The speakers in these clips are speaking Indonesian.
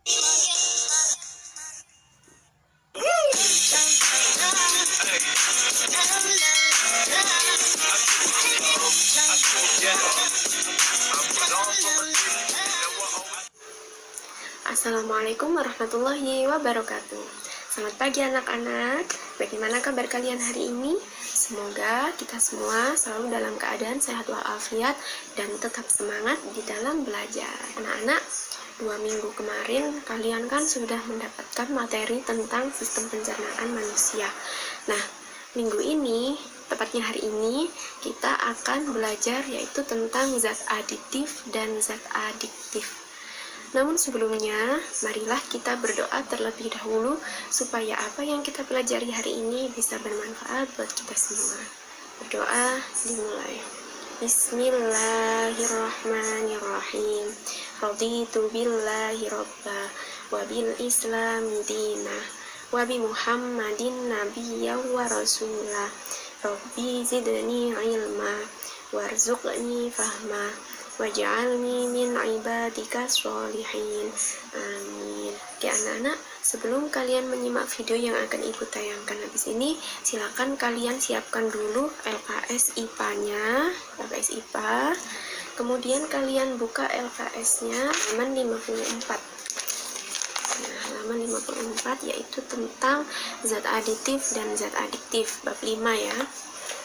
Assalamualaikum warahmatullahi wabarakatuh. Selamat pagi anak-anak. Bagaimana kabar kalian hari ini? Semoga kita semua selalu dalam keadaan sehat walafiat dan tetap semangat di dalam belajar. Anak-anak, 2 minggu kemarin kalian kan sudah mendapatkan materi tentang sistem pencernaan manusia. Nah, minggu ini, tepatnya hari ini, kita akan belajar yaitu tentang zat aditif dan zat adiktif. Namun sebelumnya, marilah kita berdoa terlebih dahulu supaya apa yang kita pelajari hari ini bisa bermanfaat buat kita semua. Berdoa dimulai. Bismillahirrahmanirrahim. Raditu billahi robba wa bil islami dina wa bi muhammadin nabiyya wa rasulah. Rabbi zidni ilma warzuqni fahma waj'alni min ibadika sholihin. Amin. Oke anak-anak, sebelum kalian menyimak video yang akan ibu tayangkan habis ini, silakan kalian siapkan dulu LKS IPA-nya, LKS IPA. Kemudian kalian buka LKS-nya halaman 54. Nah, halaman 54 yaitu tentang zat aditif dan zat adiktif, bab 5 ya.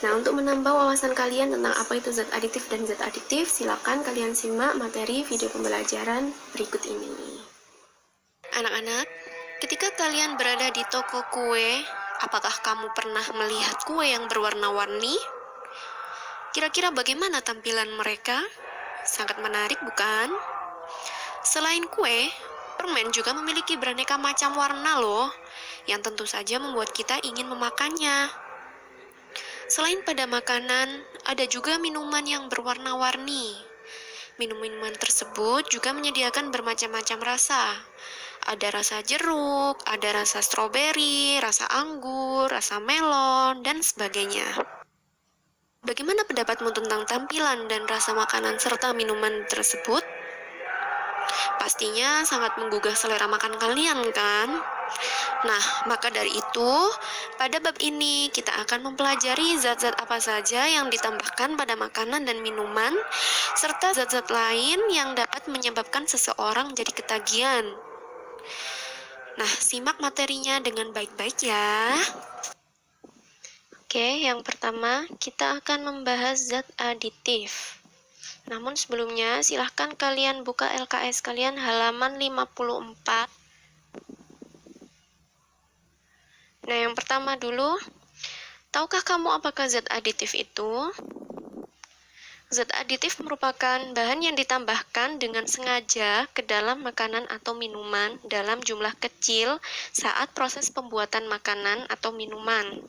Nah, untuk menambah wawasan kalian tentang apa itu zat aditif dan zat adiktif, silakan kalian simak materi video pembelajaran berikut ini. Anak-anak, ketika kalian berada di toko kue, apakah kamu pernah melihat kue yang berwarna-warni? Kira-kira bagaimana tampilan mereka? Sangat menarik, bukan? Selain kue, permen juga memiliki beraneka macam warna loh, yang tentu saja membuat kita ingin memakannya. Selain pada makanan, ada juga minuman yang berwarna-warni. Minuman tersebut juga menyediakan bermacam-macam rasa. Ada rasa jeruk, ada rasa stroberi, rasa anggur, rasa melon, dan sebagainya. Bagaimana pendapatmu tentang tampilan dan rasa makanan serta minuman tersebut? Pastinya sangat menggugah selera makan kalian, kan? Nah, maka dari itu, pada bab ini kita akan mempelajari zat-zat apa saja yang ditambahkan pada makanan dan minuman, serta zat-zat lain yang dapat menyebabkan seseorang jadi ketagihan. Nah, simak materinya dengan baik-baik ya. Oke, yang pertama kita akan membahas zat aditif. Namun sebelumnya, silahkan kalian buka LKS kalian halaman 54. Nah, yang pertama dulu, tahukah kamu apakah zat aditif itu? Zat aditif merupakan bahan yang ditambahkan dengan sengaja ke dalam makanan atau minuman dalam jumlah kecil saat proses pembuatan makanan atau minuman.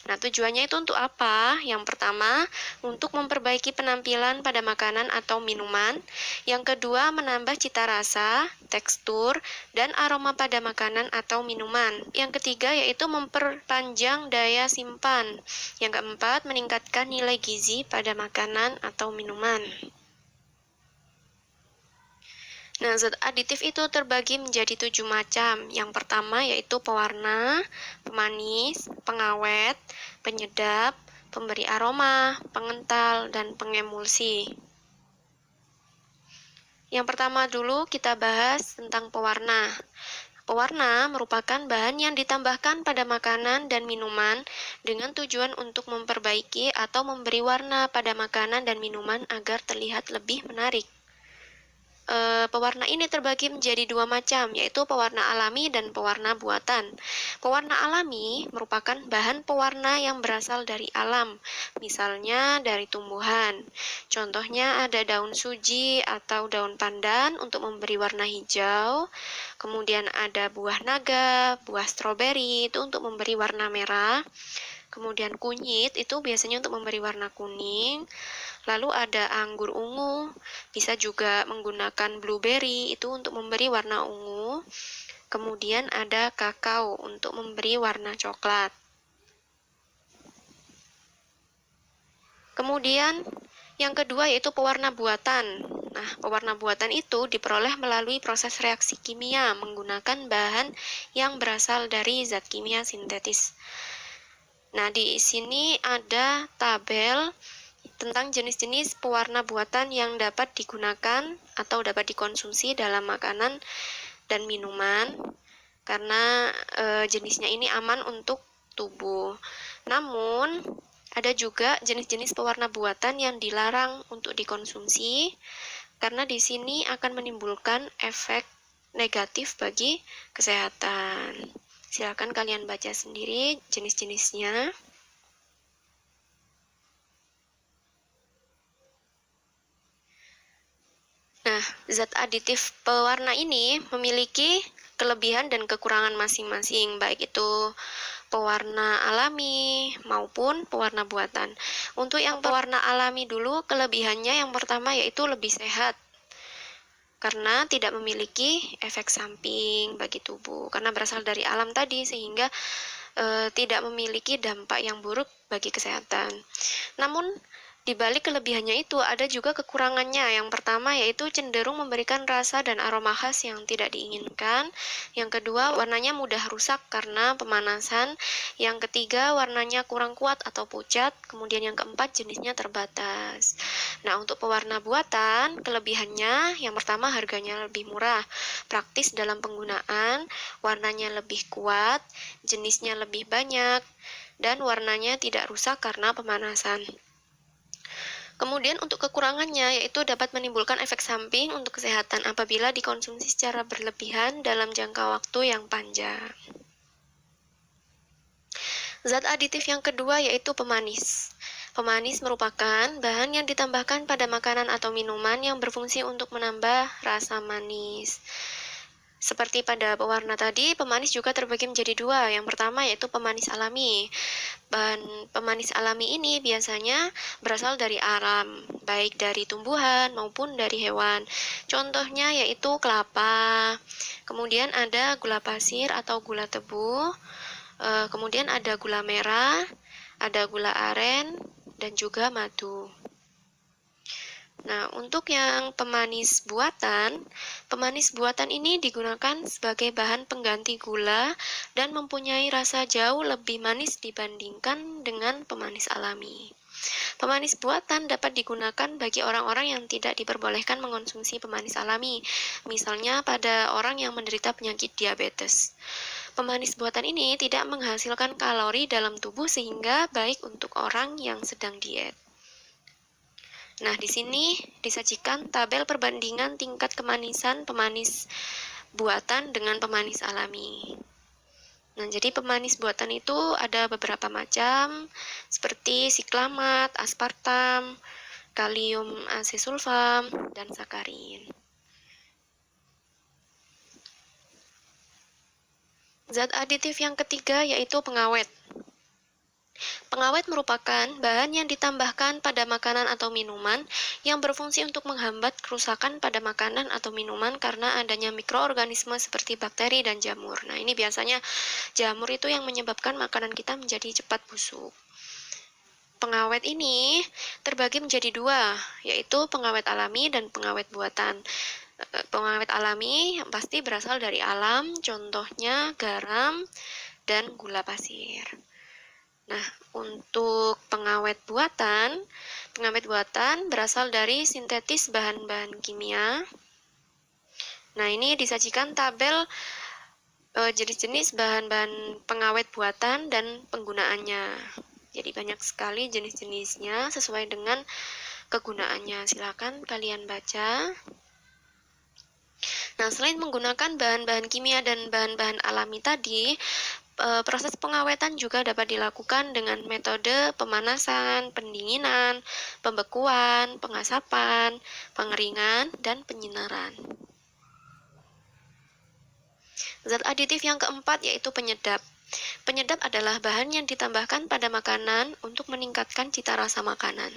Nah, tujuannya itu untuk apa? Yang pertama, untuk memperbaiki penampilan pada makanan atau minuman. Yang kedua, menambah cita rasa, tekstur, dan aroma pada makanan atau minuman. Yang ketiga, yaitu memperpanjang daya simpan. Yang keempat, meningkatkan nilai gizi pada makanan atau minuman. Nah, zat aditif itu terbagi menjadi 7 macam. Yang pertama yaitu pewarna, pemanis, pengawet, penyedap, pemberi aroma, pengental, dan pengemulsi. Yang pertama dulu kita bahas tentang pewarna. Pewarna merupakan bahan yang ditambahkan pada makanan dan minuman dengan tujuan untuk memperbaiki atau memberi warna pada makanan dan minuman agar terlihat lebih menarik. Pewarna ini terbagi menjadi 2 macam, yaitu pewarna alami dan pewarna buatan. Pewarna alami merupakan bahan pewarna yang berasal dari alam, misalnya dari tumbuhan. Contohnya ada daun suji atau daun pandan untuk memberi warna hijau. Kemudian ada buah naga, buah stroberi itu untuk memberi warna merah. Kemudian kunyit itu biasanya untuk memberi warna kuning. Lalu ada anggur ungu, bisa juga menggunakan blueberry itu untuk memberi warna ungu. Kemudian ada kakao untuk memberi warna coklat. Kemudian yang kedua yaitu pewarna buatan. Nah, pewarna buatan itu diperoleh melalui proses reaksi kimia menggunakan bahan yang berasal dari zat kimia sintetis. Nah, di sini ada tabel tentang jenis-jenis pewarna buatan yang dapat digunakan atau dapat dikonsumsi dalam makanan dan minuman karena jenisnya ini aman untuk tubuh. Namun, ada juga jenis-jenis pewarna buatan yang dilarang untuk dikonsumsi karena di sini akan menimbulkan efek negatif bagi kesehatan. Silakan kalian baca sendiri jenis-jenisnya. Nah, zat aditif pewarna ini memiliki kelebihan dan kekurangan masing-masing, baik itu pewarna alami maupun pewarna buatan. Untuk yang pewarna alami dulu, kelebihannya yang pertama yaitu lebih sehat karena tidak memiliki efek samping bagi tubuh karena berasal dari alam tadi sehingga tidak memiliki dampak yang buruk bagi kesehatan. Namun di balik kelebihannya itu ada juga kekurangannya. Yang pertama yaitu cenderung memberikan rasa dan aroma khas yang tidak diinginkan. Yang kedua, warnanya mudah rusak karena pemanasan. Yang ketiga, warnanya kurang kuat atau pucat. Kemudian yang keempat, jenisnya terbatas. Nah, untuk pewarna buatan, kelebihannya yang pertama harganya lebih murah, praktis dalam penggunaan, warnanya lebih kuat, jenisnya lebih banyak, dan warnanya tidak rusak karena pemanasan. Kemudian untuk kekurangannya yaitu dapat menimbulkan efek samping untuk kesehatan apabila dikonsumsi secara berlebihan dalam jangka waktu yang panjang. Zat aditif yang kedua yaitu pemanis. Pemanis merupakan bahan yang ditambahkan pada makanan atau minuman yang berfungsi untuk menambah rasa manis. Seperti pada pewarna tadi, pemanis juga terbagi menjadi dua. Yang pertama yaitu pemanis alami. Bahan pemanis alami ini biasanya berasal dari alam, baik dari tumbuhan maupun dari hewan. Contohnya yaitu kelapa, kemudian ada gula pasir atau gula tebu, kemudian ada gula merah, ada gula aren, dan juga madu. Nah, untuk yang pemanis buatan ini digunakan sebagai bahan pengganti gula dan mempunyai rasa jauh lebih manis dibandingkan dengan pemanis alami. Pemanis buatan dapat digunakan bagi orang-orang yang tidak diperbolehkan mengonsumsi pemanis alami, misalnya pada orang yang menderita penyakit diabetes. Pemanis buatan ini tidak menghasilkan kalori dalam tubuh sehingga baik untuk orang yang sedang diet. Nah, di sini disajikan tabel perbandingan tingkat kemanisan pemanis buatan dengan pemanis alami. Nah, jadi pemanis buatan itu ada beberapa macam, seperti siklamat, aspartam, kalium asesulfam, dan sakarin. Zat aditif yang ketiga yaitu pengawet. Pengawet merupakan bahan yang ditambahkan pada makanan atau minuman yang berfungsi untuk menghambat kerusakan pada makanan atau minuman karena adanya mikroorganisme seperti bakteri dan jamur. Nah, ini biasanya jamur itu yang menyebabkan makanan kita menjadi cepat busuk. Pengawet ini terbagi menjadi dua, yaitu pengawet alami dan pengawet buatan. Pengawet alami yang pasti berasal dari alam, contohnya garam dan gula pasir. Nah, untuk pengawet buatan berasal dari sintetis bahan-bahan kimia. Nah, ini disajikan tabel jenis-jenis bahan-bahan pengawet buatan dan penggunaannya. Jadi banyak sekali jenis-jenisnya sesuai dengan kegunaannya. Silakan kalian baca. Nah, selain menggunakan bahan-bahan kimia dan bahan-bahan alami tadi, proses pengawetan juga dapat dilakukan dengan metode pemanasan, pendinginan, pembekuan, pengasapan, pengeringan, dan penyinaran. Zat aditif yang keempat yaitu penyedap. Penyedap adalah bahan yang ditambahkan pada makanan untuk meningkatkan cita rasa makanan.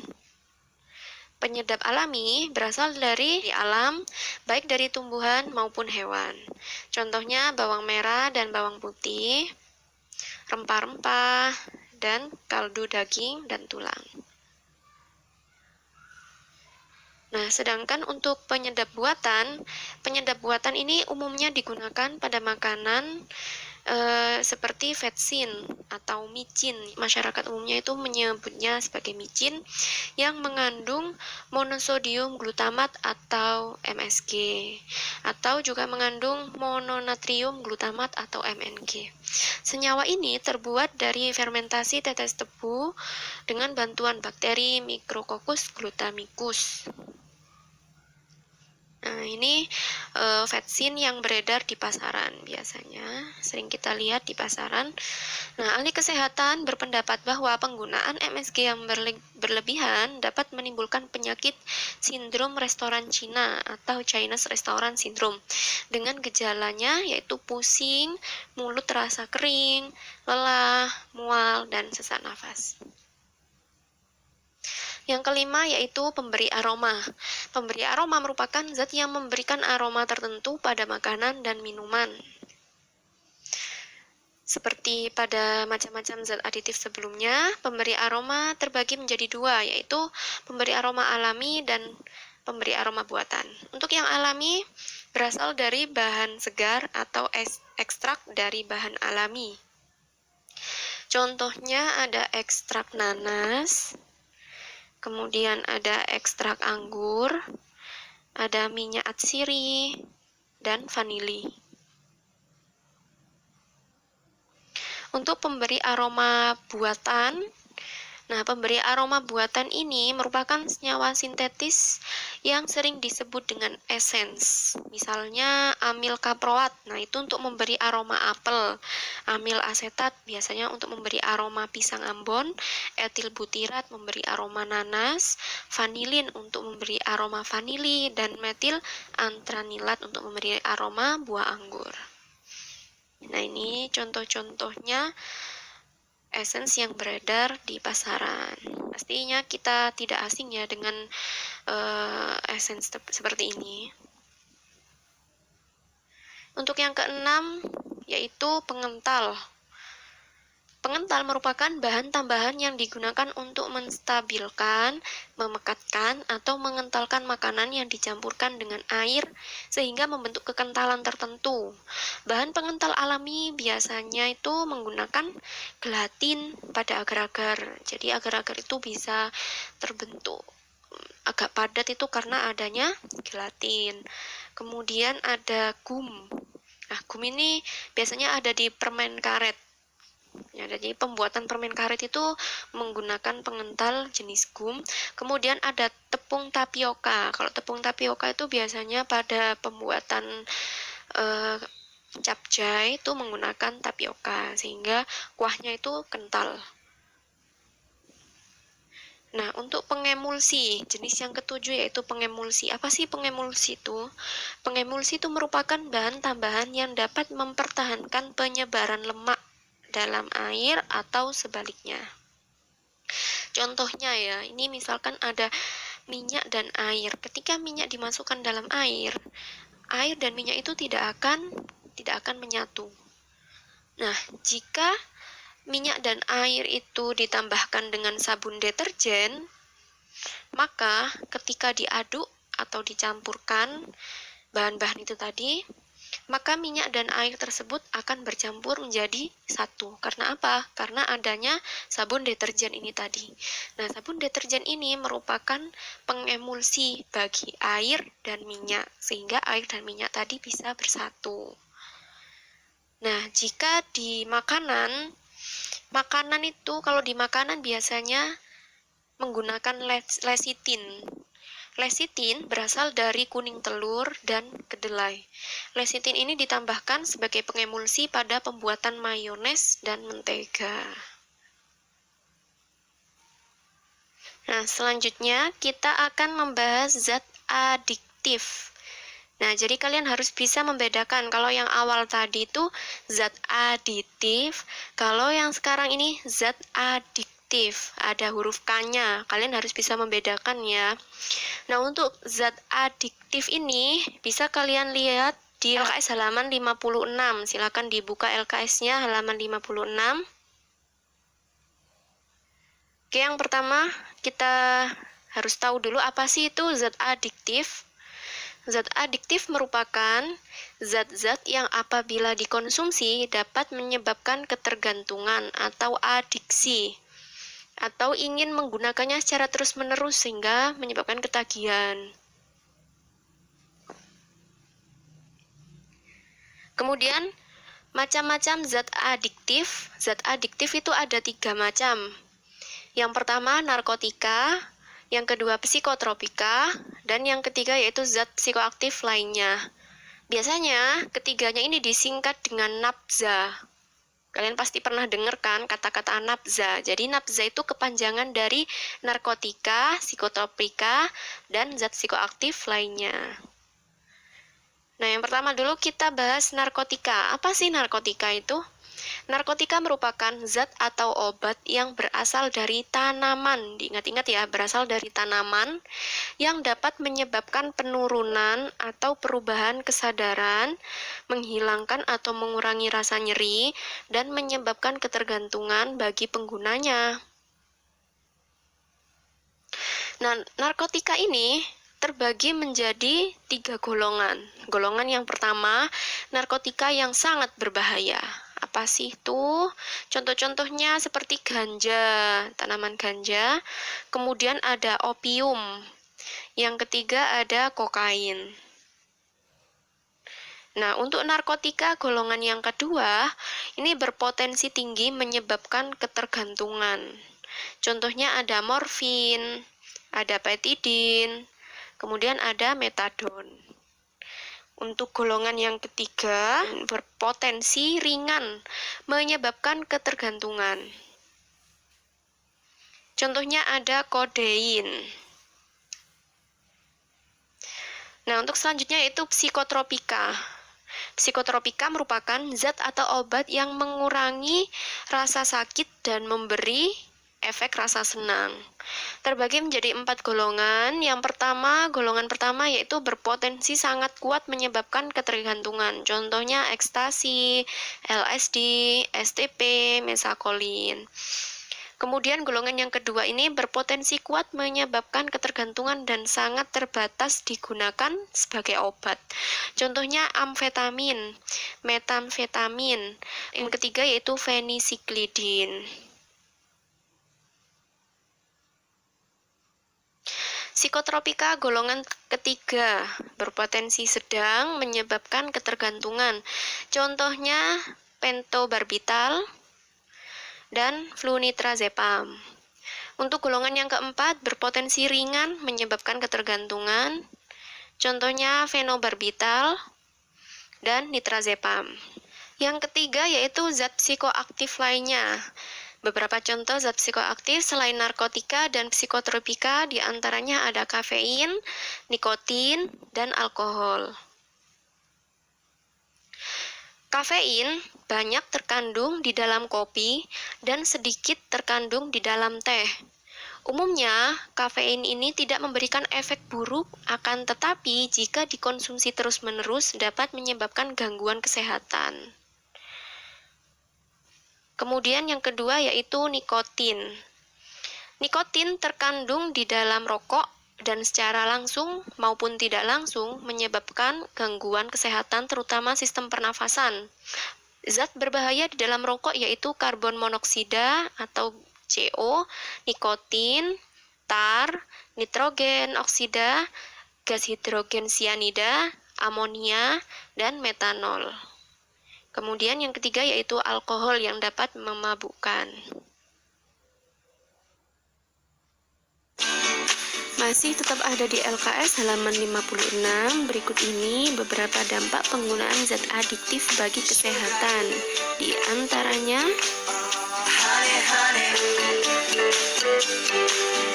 Penyedap alami berasal dari alam, baik dari tumbuhan maupun hewan. Contohnya bawang merah dan bawang putih, rempah-rempah, dan kaldu daging dan tulang. Nah, sedangkan untuk penyedap buatan ini umumnya digunakan pada makanan seperti vetsin atau micin. Masyarakat umumnya itu menyebutnya sebagai micin yang mengandung monosodium glutamat atau MSG, atau juga mengandung mononatrium glutamat atau MNG. Senyawa ini terbuat dari fermentasi tetes tebu dengan bantuan bakteri Micrococcus glutamicus. Nah, ini vetsin yang beredar di pasaran biasanya, sering kita lihat di pasaran. Nah, ahli kesehatan berpendapat bahwa penggunaan MSG yang berlebihan dapat menimbulkan penyakit sindrom restoran Cina atau Chinese Restaurant Syndrome dengan gejalanya yaitu pusing, mulut terasa kering, lelah, mual, dan sesak nafas. Yang kelima yaitu pemberi aroma. Pemberi aroma merupakan zat yang memberikan aroma tertentu pada makanan dan minuman. Seperti pada macam-macam zat aditif sebelumnya, pemberi aroma terbagi menjadi dua, yaitu pemberi aroma alami dan pemberi aroma buatan. Untuk yang alami, berasal dari bahan segar atau ekstrak dari bahan alami. Contohnya ada ekstrak nanas, kemudian ada ekstrak anggur, ada minyak atsiri, dan vanili. Untuk pemberi aroma buatan, nah pemberi aroma buatan ini merupakan senyawa sintetis yang sering disebut dengan esens. Misalnya amil kaproat, nah itu untuk memberi aroma apel. Amil asetat biasanya untuk memberi aroma pisang ambon, etil butirat memberi aroma nanas, vanilin untuk memberi aroma vanili, dan metil antranilat untuk memberi aroma buah anggur. Nah, ini contoh-contohnya essence yang beredar di pasaran. Pastinya kita tidak asing ya dengan essence seperti ini. Untuk yang keenam yaitu pengental. Pengental merupakan bahan tambahan yang digunakan untuk menstabilkan, memekatkan, atau mengentalkan makanan yang dicampurkan dengan air sehingga membentuk kekentalan tertentu. Bahan pengental alami biasanya itu menggunakan gelatin pada agar-agar. Jadi agar-agar itu bisa terbentuk agak padat itu karena adanya gelatin. Kemudian ada gum. Nah, gum ini biasanya ada di permen karet. Ya, jadi pembuatan permen karet itu menggunakan pengental jenis gum. Kemudian ada tepung tapioka. Kalau tepung tapioka itu biasanya pada pembuatan capcay itu menggunakan tapioka sehingga kuahnya itu kental. Nah, untuk pengemulsi, jenis yang ketujuh yaitu pengemulsi. Apa sih pengemulsi itu? Pengemulsi itu merupakan bahan tambahan yang dapat mempertahankan penyebaran lemak dalam air atau sebaliknya. Contohnya ya, ini misalkan ada minyak dan air. Ketika minyak dimasukkan dalam air dan minyak itu tidak akan menyatu. Nah, jika minyak dan air itu ditambahkan dengan sabun deterjen, maka ketika diaduk atau dicampurkan bahan-bahan itu tadi, maka minyak dan air tersebut akan bercampur menjadi satu. Karena apa? Karena adanya sabun deterjen ini tadi. Nah, sabun deterjen ini merupakan pengemulsi bagi air dan minyak, sehingga air dan minyak tadi bisa bersatu. Nah, jika di makanan itu kalau di makanan biasanya menggunakan lecitin. Lecitin berasal dari kuning telur dan kedelai. Lecitin ini ditambahkan sebagai pengemulsi pada pembuatan mayones dan mentega. Nah, selanjutnya kita akan membahas zat adiktif. Nah, jadi kalian harus bisa membedakan kalau yang awal tadi itu zat aditif, kalau yang sekarang ini zat adiktif. Ada huruf K-nya, kalian harus bisa membedakan ya. Nah, untuk zat adiktif ini bisa kalian lihat di LKS halaman 56. Silakan dibuka LKS-nya halaman 56. Oke, yang pertama kita harus tahu dulu apa sih itu zat adiktif. Zat adiktif merupakan zat-zat yang apabila dikonsumsi dapat menyebabkan ketergantungan atau adiksi, atau ingin menggunakannya secara terus-menerus sehingga menyebabkan ketagihan. Kemudian, macam-macam zat adiktif. Zat adiktif itu ada 3 macam. Yang pertama, narkotika. Yang kedua, psikotropika. Dan yang ketiga yaitu zat psikoaktif lainnya. Biasanya, ketiganya ini disingkat dengan nafza. Kalian pasti pernah dengar kan kata-kata nafza. Jadi, nafza itu kepanjangan dari narkotika, psikotropika, dan zat psikoaktif lainnya. Nah, yang pertama dulu kita bahas narkotika. Apa sih narkotika itu? Narkotika merupakan zat atau obat yang berasal dari tanaman. Diingat-ingat ya, berasal dari tanaman yang dapat menyebabkan penurunan atau perubahan kesadaran, menghilangkan atau mengurangi rasa nyeri, dan menyebabkan ketergantungan bagi penggunanya. Nah, narkotika ini terbagi menjadi 3 golongan. Golongan yang pertama, narkotika yang sangat berbahaya. Apa sih itu? Contoh-contohnya seperti ganja, tanaman ganja. Kemudian ada opium. Yang ketiga ada kokain. Nah, untuk narkotika golongan yang kedua, ini berpotensi tinggi menyebabkan ketergantungan. Contohnya ada morfin, ada petidin, kemudian ada metadon. Untuk golongan yang ketiga, berpotensi ringan, menyebabkan ketergantungan. Contohnya ada kodein. Nah, untuk selanjutnya yaitu psikotropika. Psikotropika merupakan zat atau obat yang mengurangi rasa sakit dan memberi efek rasa senang. Terbagi menjadi 4 golongan. Yang pertama, golongan pertama yaitu berpotensi sangat kuat menyebabkan ketergantungan. Contohnya ekstasi, LSD, STP, mesakolin. Kemudian golongan yang kedua ini berpotensi kuat menyebabkan ketergantungan dan sangat terbatas digunakan sebagai obat. Contohnya amfetamin, metamfetamin. Yang ketiga yaitu fenisiklidin. Psikotropika golongan ketiga berpotensi sedang menyebabkan ketergantungan. Contohnya pentobarbital dan flunitrazepam. Untuk golongan yang keempat berpotensi ringan menyebabkan ketergantungan. Contohnya fenobarbital dan nitrazepam. Yang ketiga yaitu zat psikoaktif lainnya. Beberapa contoh zat psikoaktif selain narkotika dan psikotropika diantaranya ada kafein, nikotin, dan alkohol. Kafein banyak terkandung di dalam kopi dan sedikit terkandung di dalam teh. Umumnya, kafein ini tidak memberikan efek buruk, akan tetapi jika dikonsumsi terus-menerus dapat menyebabkan gangguan kesehatan. Kemudian yang kedua yaitu nikotin. Nikotin terkandung di dalam rokok dan secara langsung maupun tidak langsung menyebabkan gangguan kesehatan terutama sistem pernafasan. Zat berbahaya di dalam rokok yaitu karbon monoksida atau CO, nikotin, tar, nitrogen oksida, gas hidrogen sianida, amonia, dan metanol. Kemudian yang ketiga yaitu alkohol yang dapat memabukkan. Masih tetap ada di LKS halaman 56. Berikut ini beberapa dampak penggunaan zat adiktif bagi kesehatan. Di antaranya, honey, honey,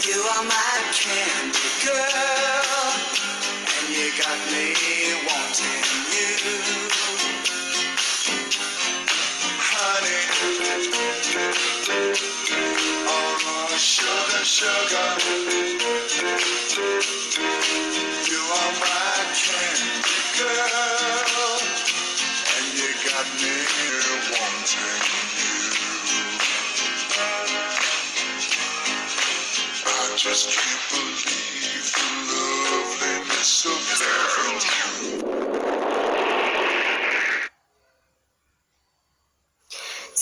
you are my candy girl, and you got me wanting you. Honey, oh sugar, sugar, you are my candy girl, and you got me wanting you. I Just can't believe the loveliness of them.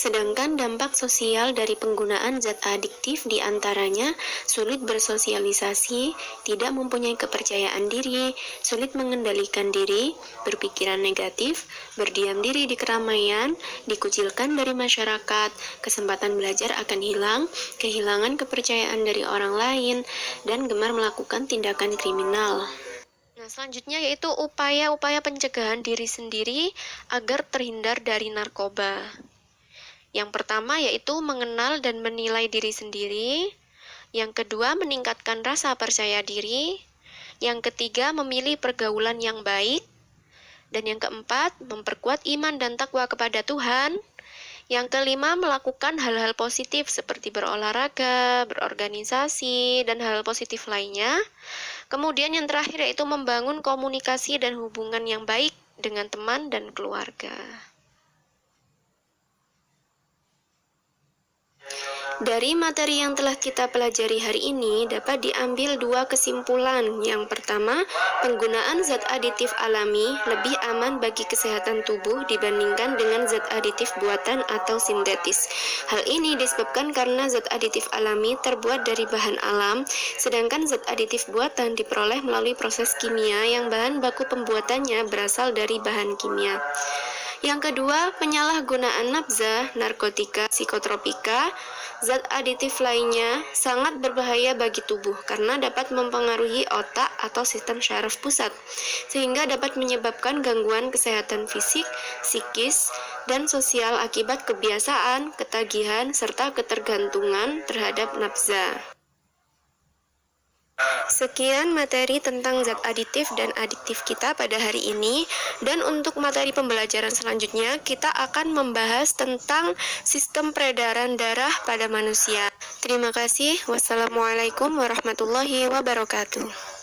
Sedangkan dampak sosial dari penggunaan zat adiktif diantaranya sulit bersosialisasi, tidak mempunyai kepercayaan diri, sulit mengendalikan diri, berpikiran negatif, berdiam diri di keramaian, dikucilkan dari masyarakat, kesempatan belajar akan hilang, kehilangan kepercayaan dari orang lain, dan gemar melakukan tindakan kriminal. Nah, selanjutnya yaitu upaya-upaya pencegahan diri sendiri agar terhindar dari narkoba. Yang pertama yaitu mengenal dan menilai diri sendiri. Yang kedua, meningkatkan rasa percaya diri. Yang ketiga, memilih pergaulan yang baik. Dan yang keempat, memperkuat iman dan takwa kepada Tuhan. Yang kelima, melakukan hal-hal positif seperti berolahraga, berorganisasi, dan hal positif lainnya. Kemudian yang terakhir yaitu membangun komunikasi dan hubungan yang baik dengan teman dan keluarga. Dari materi yang telah kita pelajari hari ini dapat diambil dua kesimpulan. Yang pertama, penggunaan zat aditif alami lebih aman bagi kesehatan tubuh dibandingkan dengan zat aditif buatan atau sintetis. Hal ini disebabkan karena zat aditif alami terbuat dari bahan alam, sedangkan zat aditif buatan diperoleh melalui proses kimia yang bahan baku pembuatannya berasal dari bahan kimia. Yang kedua, penyalahgunaan nafza, narkotika, psikotropika, zat aditif lainnya sangat berbahaya bagi tubuh karena dapat mempengaruhi otak atau sistem syaraf pusat, sehingga dapat menyebabkan gangguan kesehatan fisik, psikis, dan sosial akibat kebiasaan, ketagihan, serta ketergantungan terhadap nafza. Sekian materi tentang zat aditif dan adiktif kita pada hari ini, dan untuk materi pembelajaran selanjutnya kita akan membahas tentang sistem peredaran darah pada manusia. Terima kasih. Wassalamualaikum warahmatullahi wabarakatuh.